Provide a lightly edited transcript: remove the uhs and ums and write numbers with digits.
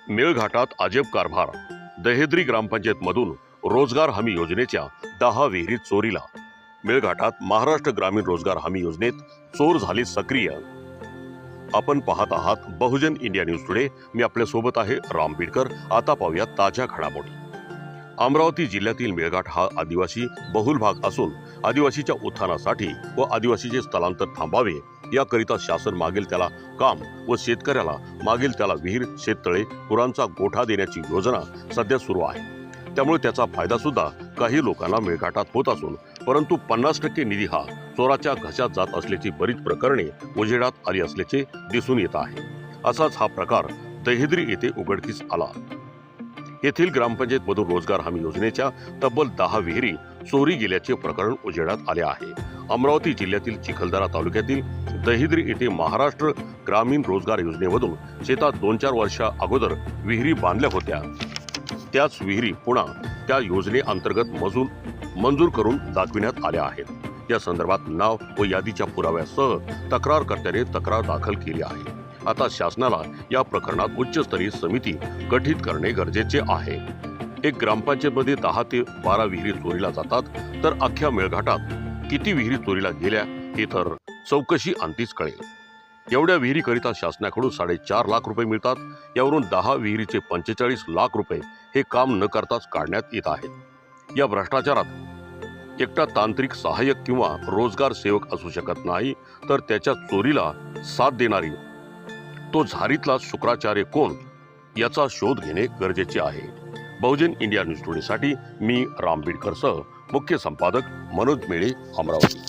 मेळघाटात अजब कारभार। दहेद्री ग्रामपंचायतमधून रोजगार हमी योजनेच्या 10 विहिरी चोरीला। मेळघाटात महाराष्ट्र ग्रामीण रोजगार हमी योजनेत चोर झाले सक्रिय। आपण पाहत आहात बहुजन इंडिया न्यूज टुडे। मी आपल्या सोबत आहे राम बिडकर। आता पाहूया ताज्या घडामोडी। अमरावती जिल्ह्यातील मेळघाट हा आदिवासी बहुल भाग असून आदिवासीच्या उत्थानासाठी व आदिवासीचे स्थलांतर थांबावे याकरिता शासन मागेल त्याला काम व शेतकऱ्याला मागेल त्याला विहीर, शेततळे, गुरांचा गोठा देण्याची योजना सध्या सुरू आहे। त्यामुळे त्याचा फायदा सुद्धा काही लोकांना मेळघाटात होत असून परंतु 50% निधी हा चोराच्या घशात जात असल्याची बरीच प्रकरणे उजेडात आली असल्याचे दिसून येत आहे। असाच हा प्रकार दहेद्री येथे उघडकीस आला। येथील ग्रामपंचायत मधून रोजगार हमी योजनेच्या तब्बल 10 विहिरी चोरी गेल्याचे प्रकरण उजेडात आले आहे। अमरावती जिल्ह्यातील चिखलदरा तालुक्यातील दहेद्री येथे महाराष्ट्र ग्रामीण रोजगार योजनेमधून शेतात 2-4 वर्षा अगोदर विहिरी बांधल्या होत्या। त्याच विहिरी पुन्हा त्या योजनेअंतर्गत मंजूर करून दाखविण्यात आल्या आहेत। या संदर्भात नाव व यादीच्या पुराव्यासह तक्रारकर्त्याने तक्रार दाखल केली आहे। आता शासनाला या प्रकरणात उच्चस्तरीय समिती गठीत करणे गरजेचे आहे। एक ग्रामपंचायतमध्ये 10 ते 12 विहिरी चोरीला जातात तर अख्ख्या मेळघाटात किती विहिरी चोरीला गेल्या हे तर चौकशी अंतीच कळेल। एवढ्या विहिरीकरिता शासनाकडून 4.5 लाख रुपये मिळतात। यावरून 10 विहिरीचे 45 लाख रुपये हे काम न करताच काढण्यात येत आहेत। या भ्रष्टाचारात एकटा तांत्रिक सहाय्यक किंवा रोजगार सेवक असू शकत नाही, तर त्याच्या चोरीला साथ देणारी तो झारीतला शुक्राचार्य कोण याचा शोध घेणे गरजेचे आहे। बहुजन इंडिया न्यूज टुडे साठी मी राम बिडकर सह मुख्य संपादक मनोज मेळे, अमरावती।